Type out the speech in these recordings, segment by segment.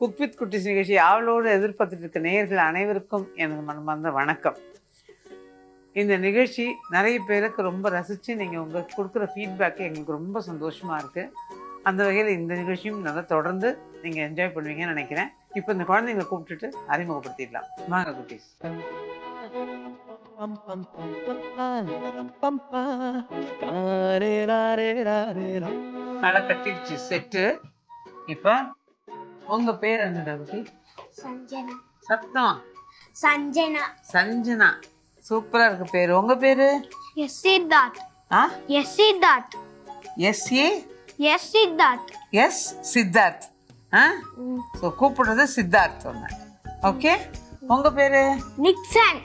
Cook with குட்டிஸ் நிகழ்ச்சி ஆவலோடு எதிர்பார்த்துட்டு இருக்க நேயர்கள் அனைவருக்கும் எனது மனமார்ந்த வணக்கம். இந்த நிகழ்ச்சி நிறைய பேருக்கு ரொம்ப ரசித்து நீங்கள் உங்களுக்கு கொடுக்குற ஃபீட்பேக்கு எங்களுக்கு ரொம்ப சந்தோஷமாக இருக்குது. அந்த வகையில் இந்த நிகழ்ச்சியும் நல்லா தொடர்ந்து நீங்கள் என்ஜாய் பண்ணுவீங்கன்னு நினைக்கிறேன். இப்போ இந்த குழந்தைங்களை கூப்பிட்டுட்டு அறிமுகப்படுத்திடலாம். வாங்க குட்டீஸ். நல்லா கட்டிடுச்சு செட்டு. இப்போ உங்க பேர் என்னடா குட்டி? சஞ்சனா. சத்தம். சஞ்சனா. சஞ்சனா. சூப்பரா இருக்கு பேரு. உங்க பேரு? S Siddharth. S Siddharth. S A S Siddharth. S Siddharth. So கூப்பிடுறது சித்தார்த் ஒன்று. ஓகே. உங்க பேரு? நிக்சன்.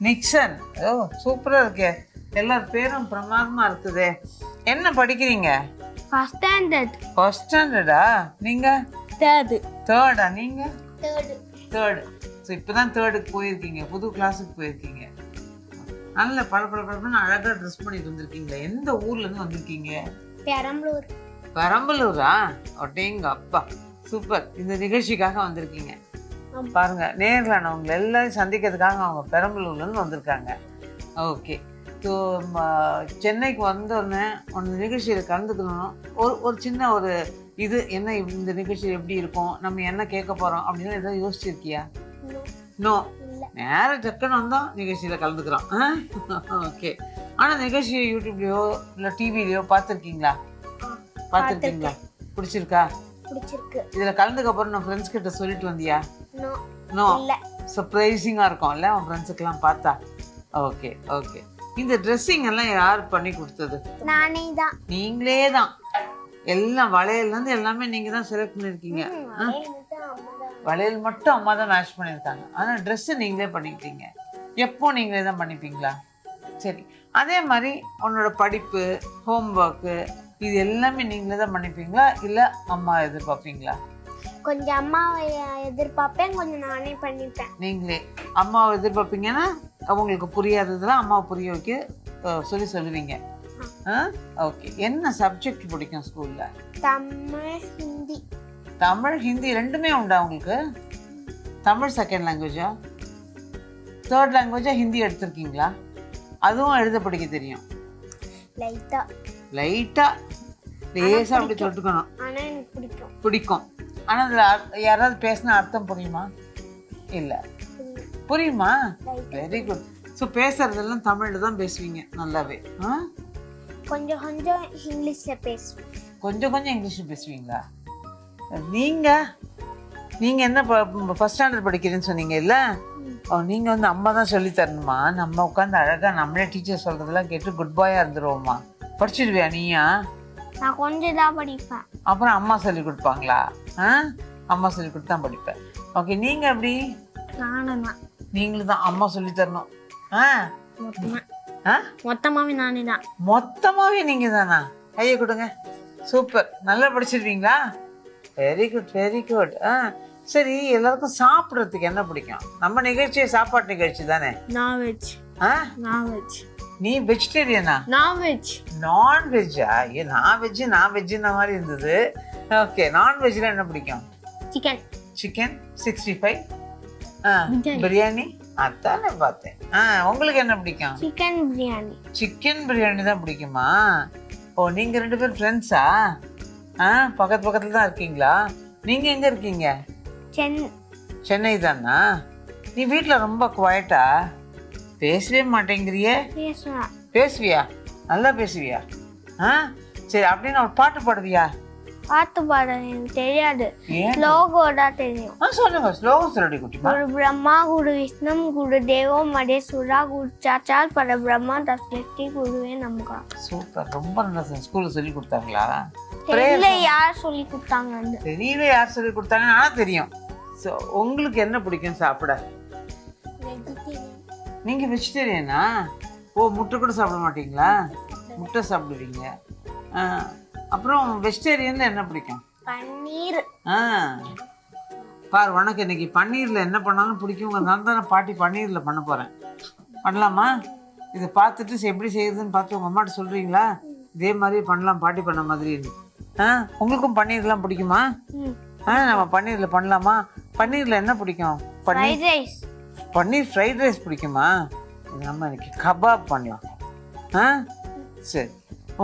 நிக்சன். ஓ சூப்பரா இருக்கு. எல்லா பேரும் பிரமாதமா இருக்குது. என்ன படிக்கிறீங்க? First standard. ஃபர்ஸ்ட் ஸ்டாண்டர்டா? நீங்க? தேர்ட். தேர்டா? நீங்க? தேர்ட். தேர்டு. ஸோ இப்போதான் தேர்டுக்கு போயிருக்கீங்க, புது கிளாஸுக்கு போயிருக்கீங்க. நல்ல பழப்பழப்பழப்பன்னு அழகாக ட்ரெஸ் பண்ணிட்டு வந்திருக்கீங்களே. எந்த ஊர்லேருந்து வந்திருக்கீங்க? பெரம்பலூர். பெரம்பலூரா? ஒட்டேங்க அப்பா, சூப்பர். இந்த நிகழ்ச்சிக்காக வந்திருக்கீங்க பாருங்க. நேரில் நான் உங்களை எல்லாரும் சந்திக்கிறதுக்காக அவங்க பெரம்பலூர்லேருந்து வந்திருக்காங்க. ஓகே. ஸோ சென்னைக்கு வந்தோடனே ஒன்று நிகழ்ச்சியில் கலந்துக்கணும். ஒரு சின்ன ஒரு இது என்ன, இந்த நிகழ்ச்சி எப்படி இருக்கும், நம்ம என்ன கேட்க போகிறோம் அப்படின்னு ஏதாவது யோசிச்சிருக்கியா? நோ. நேராக டக்குன்னு வந்தோம், நிகழ்ச்சியில் கலந்துக்கிறோம். ஓகே. ஆனால் நிகழ்ச்சியை யூடியூப்லேயோ இல்லை டிவிலையோ பார்த்துருக்கீங்களா? பார்த்துருக்கீங்களா? பிடிச்சிருக்கா? பிடிச்சிருக்கு. இதில் கலந்துக்க அப்புறம் நான் ஃப்ரெண்ட்ஸ் கிட்ட சொல்லிட்டு வந்தியா? நோ. சர்ப்ரைசிங்காக இருக்கும்ல உன் ஃப்ரெண்ட்ஸுக்கெல்லாம் பார்த்தா? Okay okay. இந்த ட்ரெஸ்ஸிங் எல்லாம் யார் பண்ணி கொடுத்தது? நானே தான். நீங்களே தான். எல்லாம் வளையல்லேருந்து எல்லாமே நீங்கள் தான் செலக்ட் பண்ணியிருக்கீங்க. வளையல் மட்டும் அம்மா தான் மேட்ச் பண்ணியிருக்காங்க. ஆனால் ட்ரெஸ்ஸு நீங்களே பண்ணிக்கிட்டீங்க. எப்போ நீங்களே தான் பண்ணிப்பீங்களா? சரி. அதே மாதிரி உன்னோட படிப்பு, ஹோம்ஒர்க்கு இது எல்லாமே நீங்களே தான் பண்ணிப்பீங்களா இல்லை அம்மா எதிர்பார்ப்பீங்களா? கொஞ்சம் அம்மாவை எதிர்பார்ப்பேன், கொஞ்சம் நானே பண்ணிப்பேன். நீங்களே அம்மாவை எதிர்பார்ப்பீங்கன்னா அவங்களுக்கு புரியாததெல்லாம் அம்மாவை புரிய வைக்க சொல்லுவீங்க. ஓகே. என்ன சப்ஜெக்ட் பிடிக்கும் ஸ்கூல்ல? தமிழ், ஹிந்தி. தமிழ், ஹிந்தி ரெண்டுமே உண்டா உங்களுக்கு? தமிழ் செகண்ட் லாங்குவேஜா? தேர்ட் லாங்குவேஜா ஹிந்தி எடுத்திருக்கீங்களா? அதுவும் எழுத படிக்க தெரியும்? லைட்டா. லைட்டா லேசா அப்படி தொட்டுக்கணும். ஆனா எனக்கு பிடிக்கும். பிடிக்கும். ஆனால் அதில் யாராவது பேசினா அர்த்தம் புரியுமா? இல்லை. புரியுமா? Very good. ஸோ பேசுறதெல்லாம் தமிழில் தான் பேசுவீங்க நல்லாவே? கொஞ்சம் கொஞ்சம் இங்கிலீஷில் பேசுவேன். கொஞ்சம் கொஞ்சம் இங்கிலீஷில் பேசுவீங்களா? நீங்கள் என்ன ஃபர்ஸ்ட் ஸ்டாண்டர்ட் படிக்கிறேன்னு சொன்னீங்க இல்லை? நீங்கள் வந்து அம்மா தான் சொல்லி தரணுமா? நம்ம உட்காந்து அழகாக நம்மளே டீச்சர் சொல்கிறதெல்லாம் கேட்டு குட் பாயாக இருந்துருவோம்மா. படிச்சிடுவியா நீயா? நான் கொஞ்சம் தான் படிப்பேன். அப்புறம் அம்மா சொல்லி கொடுப்பாங்களா? அம்மா சொல்லி கொடுத்து தான் படிப்பேன். ஓகே. நீங்கள் எப்படி? நானும் தான். நீங்களும் தான் அம்மா சொல்லி தரணும். மொத்தமாவே நானே தான். மொத்தமாகவே நீங்கள் தானா? கையை கொடுங்க. சூப்பர். நல்லா படிச்சிருவீங்களா? Very good very good. சரி, எல்லாருக்கும் சாப்பிட்றதுக்கு என்ன பிடிக்கும்? நம்ம நிகழ்ச்சியே சாப்பாட்டு நிகழ்ச்சி தானே? நான்வெஜ். நான்வெஜ். நீ வெஜிடேரியனா? நான்வெஜ். நான்வெஜ்ஜா? நான்வெஜ்ஜுன்ன மாதிரி இருந்தது. ஓகே. நான்வெஜ்ல என்ன பிடிக்கும்? சிக்கன். சிக்கன் 65. பிரியாணி? அதானே பார்த்தேன். உங்களுக்கு என்ன பிடிக்கும்? சிக்கன் பிரியாணி. சிக்கன் பிரியாணி தான் பிடிக்குமா? ஓ, நீங்க ரெண்டு பேரும் ஃப்ரெண்ட்ஸா? பக்கத்து பக்கத்துல தான் இருக்கீங்களா? நீங்க எங்க இருக்கீங்க? சென்னை தானா? நீ வீட்டில் ரொம்ப குவாய்ட்டா? பேசவே மாட்டேங்கிறியே? பேசுவியா? நல்லா பேசுவியா? சரி. அப்படின்னு ஒரு பாட்டு பாடுவியா? பாட்டு பாட எனக்கு தெரியாது. ஸ்லோகோட தெரியும். சொல்லுங்க. ஸ்லோகம் சொல்லடி குட்டிமா. குரு பிரம்மா குரு விஷ்ணு குரு தேவோ மகேஸ்வரா குரு சாட்சாத் பர பிரம்மா தஸ்மை குருவே நமகா. சூப்பர். ரொம்ப நல்லா ஸ்கூல்ல சொல்லி கொடுத்தாங்களா? தெரியல யார் சொல்லி கொடுத்தாங்க. தெரியல யார் சொல்லி கொடுத்தாங்க. ஆனால் தெரியும். ஸோ உங்களுக்கு என்ன பிடிக்கும் சாப்பிட? நீங்கள் வெஜிடேரியனா? ஓ, முட்டை கூட சாப்பிட மாட்டீங்களா? முட்டை சாப்பிடுவீங்க. அப்புறம் வெஜிடேரியனில் என்ன பிடிக்கும்? பன்னீர். பாரு, உனக்கு இன்னைக்கு பன்னீரில் என்ன பண்ணாலும் பிடிக்குங்கிறதுனால தான் நான் பாட்டி பன்னீரில் பண்ண போகிறேன். பண்ணலாமா? இதை பார்த்துட்டு எப்படி செய்யுதுன்னு பார்த்து உங்கள் அம்மாட்ட சொல்கிறீங்களா? இதே மாதிரி பண்ணலாம் பாட்டி பண்ண மாதிரி. உங்களுக்கும் பன்னீர்லாம் பிடிக்குமா? நம்ம பன்னீரில் பண்ணலாமா? பன்னீரில் என்ன பிடிக்கும்? Fried rice. Paneer fried rice பிடிக்குமா? இது நம்ம இன்னைக்கு கபாப் பண்ணலாம். சரி,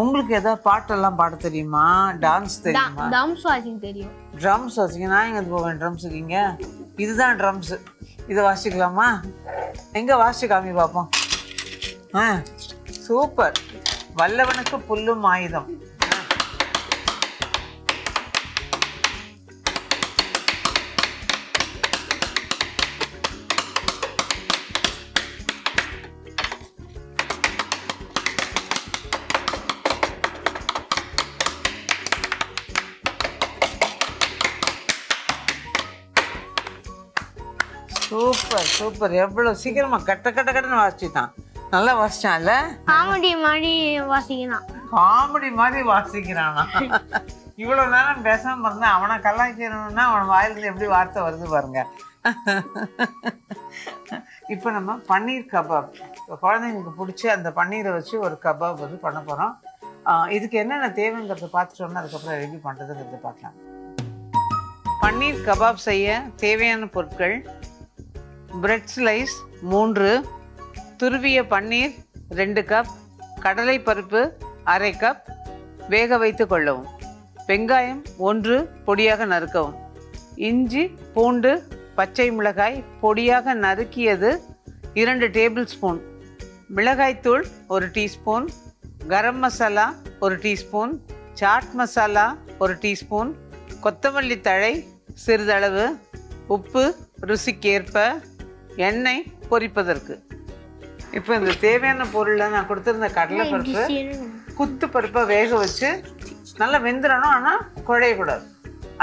உங்களுக்கு ஏதாவது பாட்டெல்லாம் பாட தெரியுமா? டான்ஸ் தெரியுமா? ட்ரம்ஸ் வாசிக்க தெரியும். ட்ரம்ஸ் வாசிக்க நான் எங்கே போவேன் ட்ரம்ஸுக்கு? இங்கே இதுதான் ட்ரம்ஸு. இதை வாசிக்கலாமா? எங்கே வாசிச்சு காமி பார்ப்போம். சூப்பர். வல்லவனுக்கு புல்லும் ஆயுதம். Super super. எவ்வளோ சீக்கிரமா கட்டன்னு வாசிச்சுட்டான். நல்லா வாசிச்சான்ல? காமெடி மாதிரி வாசிக்கிறான். காமெடி மாதிரி வாசிக்கிறானா? இவ்வளோ நேரம் பேசாம இருந்தா அவனை கலாய்க்கணும்னா அவன் வாயிலிருந்து எப்படி வார்த்தை வருது பாருங்க. இப்போ நம்ம பன்னீர் கபாப், குழந்தைங்களுக்கு பிடிச்ச அந்த பன்னீரை வச்சு ஒரு கபாப் வந்து பண்ண போகிறோம். இதுக்கு என்னென்ன தேவைங்கிறத பார்த்துட்டோம்னா அதுக்கப்புறம் ரெடி பண்ணுறதுங்கிறத பார்க்கலாம். பன்னீர் கபாப் செய்ய தேவையான பொருட்கள்: பிரெட் ஸ்லைஸ் 3, துருவிய பன்னீர் 2 கப், கடலை பருப்பு 1/2 கப், வேக வைத்து கொள்ளவும். வெங்காயம் 1 பொடியாக நறுக்கவும். இஞ்சி, பூண்டு, பச்சை மிளகாய் பொடியாக நறுக்கியது 2 டேபிள் ஸ்பூன். மிளகாய்த்தூள் 1 teaspoon, garam masala 1 teaspoon, chaat masala 1 teaspoon, கொத்தமல்லி தழை சிறிதளவு, உப்பு ருசிக்கேற்ப, எண்ணெய் பொரிப்பதற்கு. இப்போ இந்த தேவையான பொருளில் நான் கொடுத்துருந்த கடலை பருப்பு, குத்து பருப்பை வேக வச்சு நல்லா வெந்துடணும், ஆனால் குழையக்கூடாது.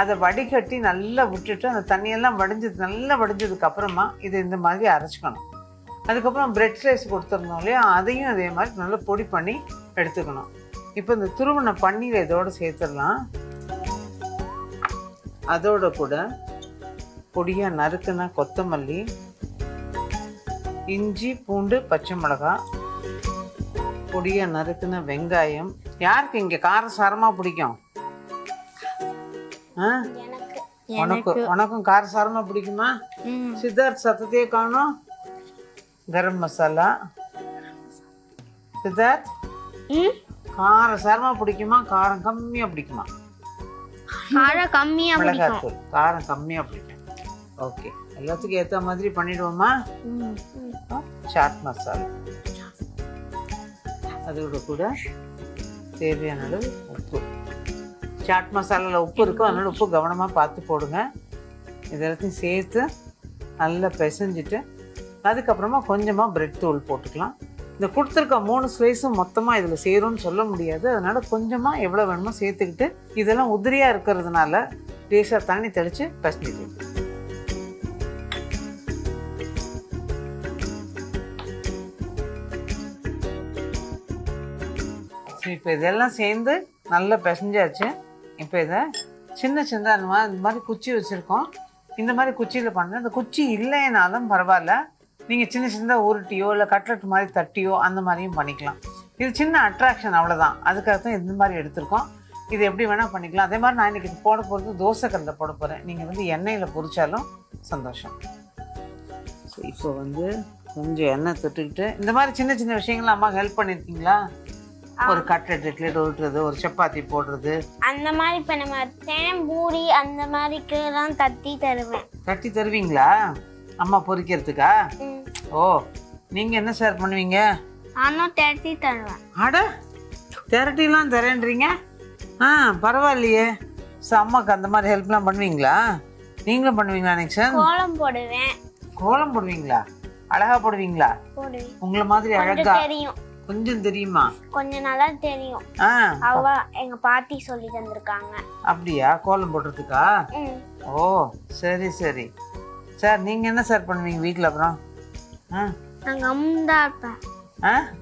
அதை வடிகட்டி நல்லா விட்டுட்டு அந்த தண்ணியெல்லாம் நல்லா வடிஞ்சதுக்கு அப்புறமா இதை இந்த மாதிரி அரைச்சிக்கணும். அதுக்கப்புறம் பிரெட் ஸ்லைஸ் கொடுத்துருந்தோம் இல்லையா, அதையும் அதே மாதிரி நல்லா பொடி பண்ணி எடுத்துக்கணும். இப்போ இந்த துருவன பன்னீரை இதோடு சேர்த்துடலாம். அதோட கூட பொடியாக நறுக்குன கொத்தமல்லி, இஞ்சி, பூண்டு, பச்சை மிளகாய், பொடியாக நறுக்குன வெங்காயம். யாருக்கு இங்கே காரசாரமாக பிடிக்கும்? உனக்கும் காரசாரமாக பிடிக்குமா? சித்தார்த் சத்தத்தையே காணும். கரம் மசாலா. சித்தார்த் காரசாரமாக பிடிக்குமா காரம் கம்மியாக பிடிக்குமா? மிளகாத்தூள் காரம் கம்மியாக பிடிக்கும். ஓகே, எல்லாத்துக்கும் ஏற்ற மாதிரி பண்ணிடுவோமா? சாட் மசாலா, அதோட கூட தேவையான அளவு உப்பு. சாட் மசாலாவில் உப்பு இருக்கும், அதனால உப்பு கவனமாக பார்த்து போடுங்க. இது எல்லாத்தையும் சேர்த்து நல்லா பிசைஞ்சிட்டு அதுக்கப்புறமா கொஞ்சமாக பிரெட் தூள் போட்டுக்கலாம். இந்த கொடுத்துருக்க 3 ஸ்லைஸும் மொத்தமாக இதில் சேரும்னு சொல்ல முடியாது, அதனால் கொஞ்சமாக எவ்வளோ வேணுமோ சேர்த்துக்கிட்டு இதெல்லாம் உதிரியாக இருக்கிறதுனால லேசாக தண்ணி தெளித்து பிசைஞ்சிக்கலாம். இப்போ இதெல்லாம் சேர்ந்து நல்லா பிசைஞ்சாச்சு. இப்போ இதை சின்ன இந்த மாதிரி குச்சி வச்சுருக்கோம். இந்த மாதிரி குச்சியில் பண்ணுறேன். இந்த குச்சி இல்லைனாலும் பரவாயில்ல, நீங்கள் சின்னதாக உருட்டியோ இல்லை கட்லெட் மாதிரி தட்டியோ அந்த மாதிரியும் பண்ணிக்கலாம். இது சின்ன அட்ராக்ஷன், அவ்வளோதான். அதுக்காக தான் இந்த மாதிரி எடுத்திருக்கோம். இது எப்படி வேணால் பண்ணிக்கலாம். அதே மாதிரி நான் இன்றைக்கி இது போட போகிறது தோசைக்கல்லில் போட போகிறேன். நீங்கள் வந்து எண்ணெயில் பொரிச்சாலும் சந்தோஷம். ஸோ இப்போ வந்து கொஞ்சம் எண்ணெய் தொட்டுக்கிட்டு இந்த மாதிரி சின்ன விஷயங்கள் அம்மா ஹெல்ப் பண்ணியிருக்கீங்களா? ஒரு கட்லெட் உருட்டுறது, ஒரு சப்பாத்தி போடுறது, அந்த மாதிரி. இப்போ நம்ம தேன் பூரி அந்த மாதிரிக்கெல்லாம் தட்டி தருவேன். தட்டி தருவீங்களா அம்மா பொரிக்கிறதுக்கா? ஓ, நீங்கள் என்ன சார் பண்ணுவீங்க? நானும் திரட்டி தருவேன். அட, திரட்டிலாம் தரேன்றீங்க? பரவாயில்லையே. ஸோ அம்மாவுக்கு அந்த மாதிரி ஹெல்ப்லாம் பண்ணுவீங்களா? நீங்களும் பண்ணுவீங்களா? நெக்ஸ்ட் கோலம் போடுவேன். கோலம் போடுவீங்களா? அழகா போடுவீங்களா? உங்களை மாதிரி அழகா? தெரியும். கொஞ்சம் தெரியுமா? கொஞ்சம் நல்லா தெரியும். அவ எங்க பாட்டி சொல்லி தந்திருக்காங்க. அப்படியா? கோலம் போடுறதுக்கா? ஓ, சரி சரி. சார் நீங்கள் என்ன சார் பண்ணுவீங்க வீட்டில்? அப்புறம் நான் கம்முந்தா இருப்பேன்.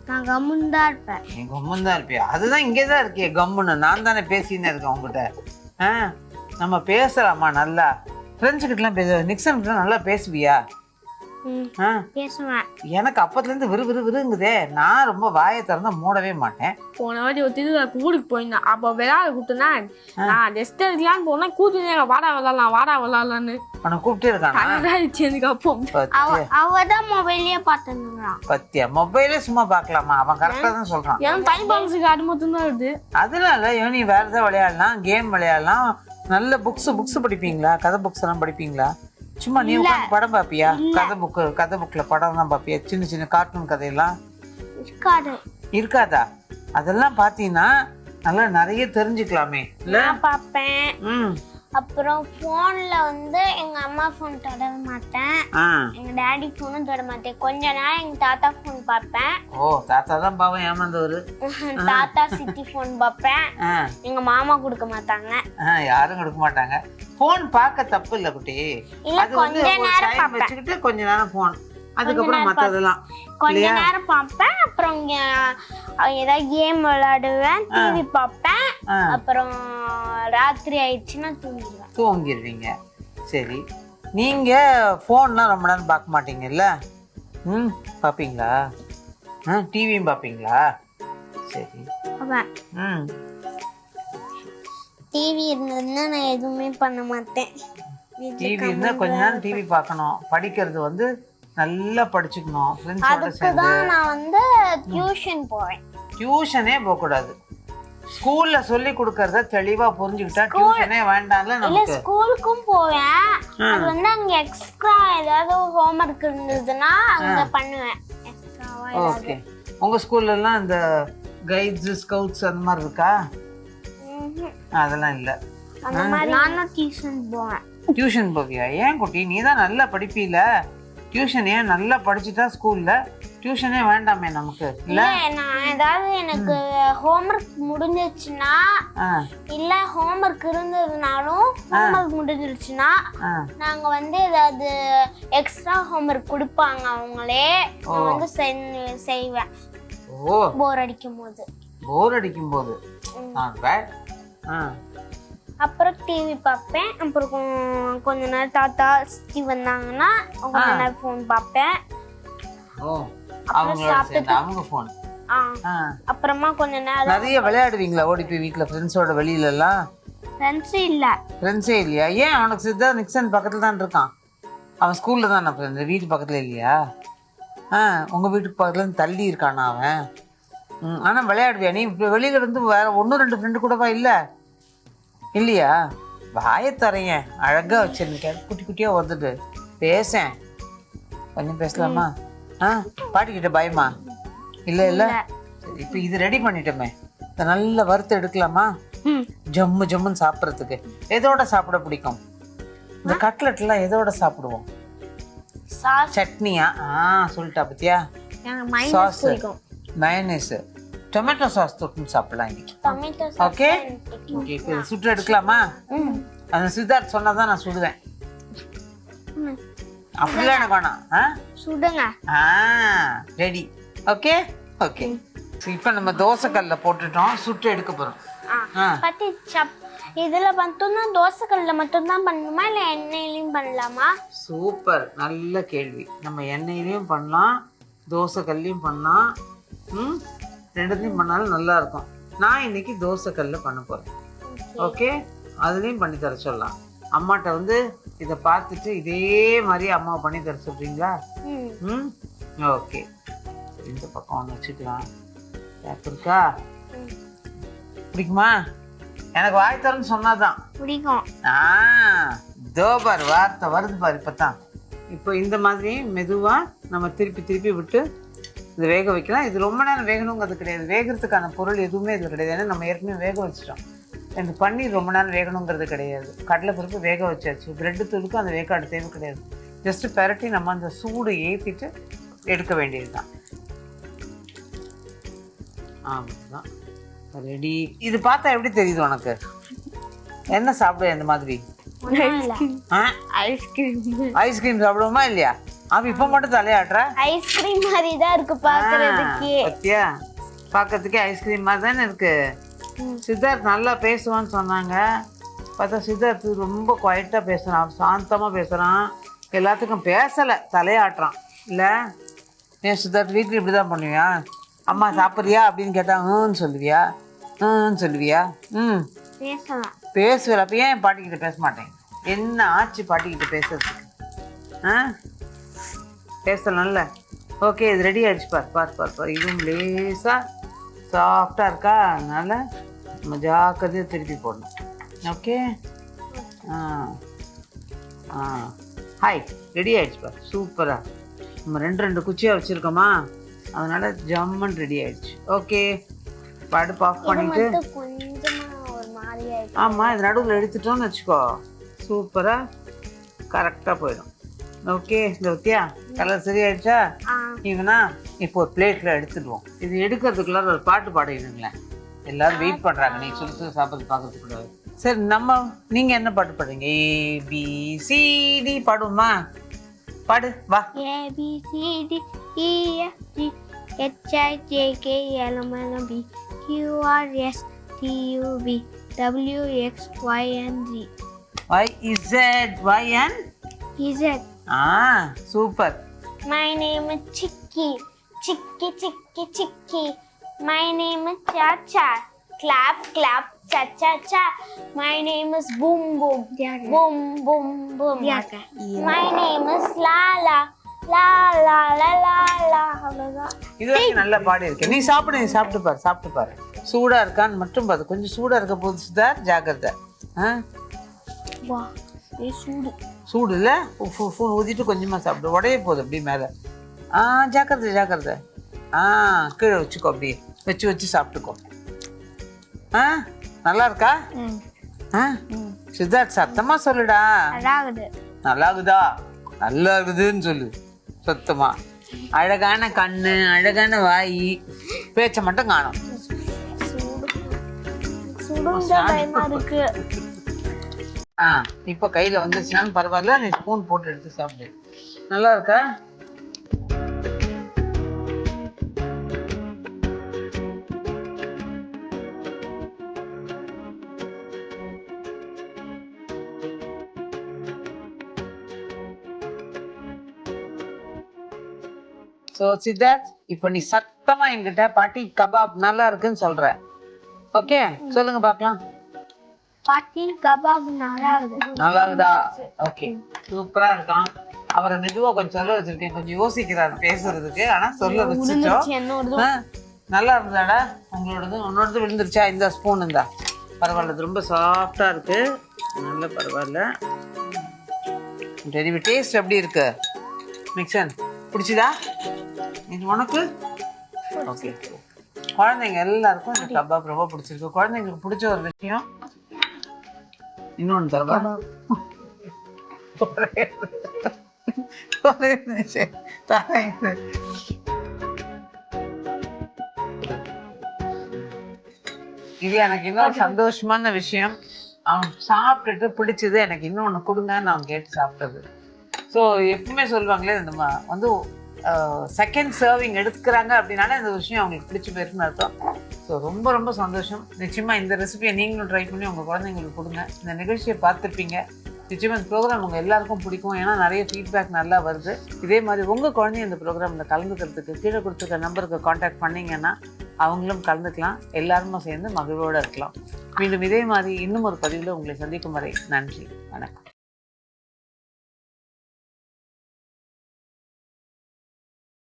நான் கம்முந்தா இருப்பேன். நீ கம்முந்தா இருப்பியா? அதுதான் இங்கே தான் இருக்கியே கம்முன்னு. நான் தானே பேசின்னு இருக்கேன் உங்ககிட்ட. நம்ம பேசலாமா? நல்லா ஃப்ரெண்ட்ஸுக்கிட்டலாம் நிக்சன் நல்லா பேசுவியா? ஆ பேசுவேன். எனக்கு அப்பத்துலேருந்து விறுங்குதே. நான் ரொம்ப வாயை திறந்தா மூடவே மாட்டேன். போன வாட்டி ஒரு திருவிழா கூட்டிட்டு போயிருந்தேன். அப்போ விளையாட கூப்பிட்டுனா நான் ரெஸ்ட் எடுக்கலான்னு போனா கூட்டினே வாடா விளாடலான்னு உன்னை கூப்பிட்டே இருக்கானா? எனக்கு அப்போ அவதான் மொபைல்லயே பார்த்துருந்தான். பத்தியா மொபைலே சும்மா பார்க்கலாமா? அவன் கரெக்டாக தான் சொல்கிறான். என் டைம் பாக்ஸுக்கு அது மட்டும் தான் வருது. அதெல்லாம் இல்லை, நீ வேறு ஏதாவது விளையாடலாம், கேம் விளையாடலாம். நல்ல புக்ஸ் படிப்பீங்களா? கதை புக்ஸ் எல்லாம் படிப்பீங்களா? சும்மா நீ உட்காந்து படம் பார்ப்பியா? கதை புக்கில் படம் தான் பார்ப்பியா? சின்ன சின்ன கார்ட்டூன் கதையெல்லாம் இருக்காதா? அதெல்லாம் பார்த்தீங்கன்னா நல்லா நிறைய தெரிஞ்சுக்கலாமே இல்ல? நான் பார்ப்பேன். அப்புறம் போன்ல வந்து எங்க அம்மா போன் தொட மாட்டேன், எங்க டாடி போனும் தொட மாட்டேன். கொஞ்ச நேரம் எங்க தாத்தா போன் பார்ப்பேன். ஓ, தாத்தா தான் பாவம் ஏமாந்தவரு. தாத்தா சித்தி போன் பார்ப்பேன். எங்க மாமா கொடுக்க மாட்டாங்க. யாரும் கொடுக்க மாட்டாங்க. போன் பார்க்க தப்பு இல்ல குட்டி. அது வந்து டைம் வச்சுக்கிட்டு கொஞ்ச நேரம் போன், அதுக்கப்புறம் மத்ததெல்லாம் கொஞ்ச நேரம் பார்ப்பேன். அப்புறம் ஏதாவது கேம் விளையாடுவேன், டிவி பார்ப்பேன். அப்புறம் ராத்திரி ஆயிடுச்சுன்னா தூங்கிடுவீங்க. சரி, நீங்க போன்லாம் ரொம்ப நேரம் பார்க்க மாட்டீங்கல்ல? பார்ப்பீங்களா? டிவியும் பார்ப்பீங்களா? சரி. டிவி இருந்ததுன்னா நான் எதுவுமே பண்ண மாட்டேன். டிவி இருந்தா கொஞ்ச நேரம் டிவி பார்க்கணும். படிக்கிறது வந்து நல்லா படிச்சுக்கணும். ஃப்ரெண்ட்ஸோட சேர்ந்து. நான் வந்து டியூஷன் போவேன். டியூஷனே போக கூடாது. ஸ்கூல்ல சொல்லி கொடுக்கறத தெளிவா புரிஞ்சுக்கிட்டா டியூஷனே வேண்டாம்ல நமக்கு. ஸ்கூலுக்கும் போவேன். அது வந்து அங்க எக்ஸ்ட்ரா ஏதாவது ஹோம்வொர்க் இருந்ததுன்னா அங்க பண்ணுவேன். எக்ஸ்ட்ராவா. ஓகே. உங்க ஸ்கூல்ல எல்லாம் இந்த கைட்ஸ், ஸ்கவுட்ஸ் அந்த மாதிரி இருக்கா? அதெல்லாம் இல்ல. அந்த மாதிரி நானும் டியூஷன் போவேன். டியூஷன் போவியா? ஏன் குட்டி, நீ தான் நல்லா படிப்பீல. டியூஷன் ஏன் நல்லா படிச்சுட்டா ஸ்கூல்ல டியூஷனே வேண்டாமே நமக்கு இல்ல? நான் ஏதாவது எனக்கு ஹோம்வொர்க் முடிஞ்சிருச்சுன்னா, இல்ல ஹோம்வொர்க் இருந்ததுனாலும் ஹோம்வொர்க் முடிஞ்சிருச்சுன்னா நாங்க வந்து ஏதாவது எக்ஸ்ட்ரா ஹோம்வொர்க் கொடுப்பாங்க அவங்களே, நான் வந்து செய்வேன். ஓ, போர் அடிக்கும் போது. அப்புறம் டிவி பார்ப்பேன். அப்புறம் கொஞ்ச நேரம் தாத்தா சித்தி வந்தாங்கன்னா கொஞ்ச நேரம் ஃபோன் பார்ப்பேன். அப்புறமா கொஞ்ச நேரம் நிறைய விளையாடுவீங்களா? ஓடி போய் வீட்டுல ஃப்ரெண்ட்ஸோட வெளியில எல்லாம்? ஃப்ரெண்ட்ஸே இல்லையா? ஏன்? அவனுக்கு சித்தார்த் நிக்சன் பக்கத்துல தான் இருக்கான். அவன் ஸ்கூல்ல தான் ஃப்ரெண்ட், வீட்டு பக்கத்துல இல்லையா? உங்க வீட்டுக்கு பக்கத்துல இருந்து தள்ளி இருக்கானா அவன்? ஆனா விளையாடுவியா நீ? இப்போ வெளியில இருந்து வேற 1-2 ஃப்ரெண்டு கூடவா இல்லையா? வாயை தரையன் அழகா வச்சிருக்கேன், குட்டி குட்டியா வந்துட்டு பேசேன். கொஞ்சம் பேசலாமா? பாட்டிக்கிட்ட பயமா? இல்ல. இப்போ இது ரெடி பண்ணிட்டோமே, இதை நல்ல வறுத்து எடுக்கலாமா? ஜம்முன்னு சாப்பிட்றதுக்கு எதோட சாப்பிட பிடிக்கும்? இந்த கட்லெட் எல்லாம் எதோட சாப்பிடுவோம்? சட்னியா? சொல்லிட்டா பத்தியா? சாஸ், மயோனைஸ், டொமேட்டோ சாஸ் தொட்டு சாப்பிடலாம் இன்னைக்கு. ஓகே, சுட்டு எடுக்கலாமா? அந்த சித்தார்த் சொன்னதான் நான் சுடுவேன். அப்படிலாம் எனக்கு வேணாம். சுடுங்க. ரெடி. ஓகே. இப்போ நம்ம தோசை கல்ல போட்டுட்டோம், சுட்டு எடுக்க போறோம். இதுல மட்டும்தான் தோசை கல்ல மட்டும்தான் பண்ணணுமா, இல்ல எண்ணெயிலையும் பண்ணலாமா? சூப்பர், நல்ல கேள்வி. நம்ம எண்ணெயிலையும் பண்ணலாம், தோசை கல்லையும் பண்ணலாம். ரெண்டுத்தையும் பண்ணாலும் நல்லா இருக்கும். நான் இன்னைக்கு தோசை கல்ல பண்ண போறேன். ஓகே, அதுலயும் பண்ணி தர சொல்லலாம். அம்மாட்ட வந்து இதை பார்த்துட்டு இதே மாதிரி அம்மா பண்ணி தர சொல்றீங்களா? ஓகே. இந்த பக்கம் ஒன்று வச்சுக்கலாம். இருக்கா? பிடிக்குமா? எனக்கு வாய் தரன்னு சொன்னாதான் பிடிக்கும். தோபார் வார்த்தை வருது பாரு இப்பதான். இப்போ இந்த மாதிரி மெதுவா நம்ம திருப்பி விட்டு இது வேக வைக்கலாம். இது ரொம்ப நேரம் வேகணுங்கிறது கிடையாது. வேகிறதுக்கான பொருள் எதுவுமே இது கிடையாது. ஏன்னா நம்ம ஏற்கனவே வேக வச்சிட்டோம். இந்த பன்னீர் ரொம்ப நேரம் வேகணுங்கிறது கிடையாது. கடலை பருப்பு வேக வச்சாச்சு. பிரெட்டு தூளுக்கும் அந்த வேக்காடு தேவை கிடையாது. ஜஸ்ட் பெரட்டி நம்ம அந்த சூடு ஏற்றிட்டு எடுக்க வேண்டியது தான். ஆமாம், ரெடி. இது பார்த்தா எப்படி தெரியுது உனக்கு? என்ன சாப்பிடுவேன் இந்த மாதிரி? ஐஸ்கிரீம் சாப்பிடுவோமா இல்லையா? அவ இப்ப மட்டும் தலையாடுற. ஐஸ்கிரீம் மாதிரி தான் இருக்கு பாக்குறதுக்கு. பத்தியா, பாக்கிறதுக்கே ஐஸ்கிரீம் மாதிரி தானே இருக்கு. சித்தார்த் நல்லா பேசுவான்னு சொன்னாங்க. பார்த்தா சித்தார்த் ரொம்ப குவைட்டா பேசுறான், சாந்தமா பேசுறான். எல்லாத்துக்கும் பேசலை, தலையாட்டுறான் இல்லை? ஏன் சித்தார்த் வீட்டில் இப்படி தான் பண்ணுவியா? அம்மா சாப்பிட்றியா அப்படின்னு கேட்டால் சொல்லுவியா? சொல்லுவியா? பேசலாம். பேசுவேன். அப்போ ஏன் பாட்டிக்கிட்ட பேச மாட்டேன்? என்ன ஆச்சு பாட்டிக்கிட்ட பேசுறதுக்கு? பேசலாம்ல. ஓகே, இது ரெடி ஆகிடுச்சு. பார். இதுவும் லேசாக சாஃப்டாக இருக்கா? அதனால் நம்ம ஜாக்கிரதையாக திருப்பி போடணும். ஓகே. ஹாய், ரெடி ஆகிடுச்சு பார். சூப்பராக நம்ம ரெண்டு குச்சியாக வச்சுருக்கோமா, அதனால் ஜம்மன் ரெடி ஆகிடுச்சு. ஓகே, அடுப்பு ஆஃப் பண்ணிவிட்டு ஆமாம், இது நடுவில் எடுத்துட்டோன்னு வச்சுக்கோ, சூப்பராக கரெக்டாக போயிடும். ஓகே, இந்த ஊத்தியா கலர் சரியாயிடுச்சா? இவனா இப்போ ஒரு பிளேட்டில் எடுத்துடுவோம். இது எடுக்கிறதுக்குள்ள ஒரு பாட்டு பாடிடுங்களேன். எல்லாரும் வெயிட் பண்ணுறாங்க, நீ சுடு சாப்பிட்றது பார்க்கறதுக்கு கூடாது. சரி, நீங்கள் என்ன பாட்டு பாடுறீங்க? ABCD பாடுவோமா? பாடு, வா. ABCD EFG HIJK LMNOP QRS TUV WXYZ YZ. Super. My name is Chicky. My name is Cha. Clap, cha. My name is Boom. My name is La. அவ்வளவுதான். இது வரைக்கும் நல்லா பாடி இருக்கு. நீ சாப்பிட்டு பாரு. சூடா இருக்கான்னு மட்டும் பாரு. கொஞ்சம் சூடா இருக்க போது சித்தார், ஜாக்கிரதை. சூடு இல்லை, ஃபோன் ஊதிட்டு கொஞ்சமாக சாப்பிடு. உடைய போகுது அப்படி மேலே. ஜாக்கிரதை. கீழே வச்சுக்கோ, அப்படியே வச்சு சாப்பிட்டுக்கோ. நல்லா இருக்கா? சித்தார்த் சத்தமா சொல்லுடா. நல்லா இருக்குதுன்னு சொல்லு சத்தமா. அழகான கண்ணு, அழகான வாய், பேச்ச மட்டும் காணும். இப்ப கையில வந்துச்சுனாலும் பரவாயில்ல, நீ ஸ்பூன் போட்டு எடுத்து சாப்பிடு. நல்லா இருக்கா? ஸோ சித்தார்த், இப்போ நீ சத்தமா என்கிட்ட பாட்டி கபாப் நல்லா இருக்குன்னு சொல்ற. ஓகே, சொல்லுங்க பார்க்கலாம். பாட்டி கபாப் நல்லா இருக்குதா? ஓகே, சூப்பரா இருக்கான். அவரை மெதுவா கொஞ்சம் சொல்ல வச்சிருக்கேன், கொஞ்சம் யோசிக்கிறாரு பேசுறதுக்கு. ஆனா சொல்ல வச்சுட்டோம். நல்லா இருந்தாடா. உன்னோடது விழுந்துருச்சா? இந்த ஸ்பூன் இருந்தா பரவாயில்ல, ரொம்ப சாஃப்டா இருக்கு. நல்ல பரவாயில்ல. டேஸ்ட் எப்படி இருக்கு? மிக்சன் பிடிச்சிதா? இது உனக்கு? ஓகே, குழந்தைங்க எல்லாருக்கும் இந்த கபாப் ரொம்ப பிடிச்சிருக்கு. குழந்தைங்களுக்கு பிடிச்ச ஒரு விஷயம் இன்னொன்று தரவா? இது எனக்கு இன்னொரு சந்தோஷமான விஷயம். அவன் சாப்பிட்டுட்டு பிடிச்சது எனக்கு இன்னொன்று கொடுங்கன்னு அவன் கேட்டு சாப்பிட்டது. ஸோ எப்பவுமே சொல்லுவாங்களே, இந்த செகண்ட் சர்விங் எடுக்கிறாங்க அப்படின்னாலே இந்த விஷயம் அவங்களுக்கு பிடிச்சி போயிருக்குன்னு அர்த்தம். ஸோ ரொம்ப ரொம்ப சந்தோஷம். நிச்சயமாக இந்த ரெசிபியை நீங்களும் ட்ரை பண்ணி உங்கள் குழந்தைங்களுக்கு கொடுங்க. இந்த நிகழ்ச்சியை பார்த்துருப்பீங்க. நிச்சயமாக இந்த ப்ரோக்ராம் உங்கள் எல்லாருக்கும் பிடிக்கும். ஏன்னா நிறைய ஃபீட்பேக் நல்லா வருது. இதே மாதிரி உங்கள் குழந்தைய இந்த ப்ரோக்ராமில் கலந்துக்கிறதுக்கு கீழே கொடுத்துருக்க நம்பருக்கு காண்டாக்ட் பண்ணிங்கன்னா அவங்களும் கலந்துக்கலாம். எல்லாருமே சேர்ந்து மகிழ்வோடு இருக்கலாம். மீண்டும் இதே மாதிரி இன்னும் ஒரு பதிவில் உங்களை சந்திக்கும் வரை நன்றி, வணக்கம்.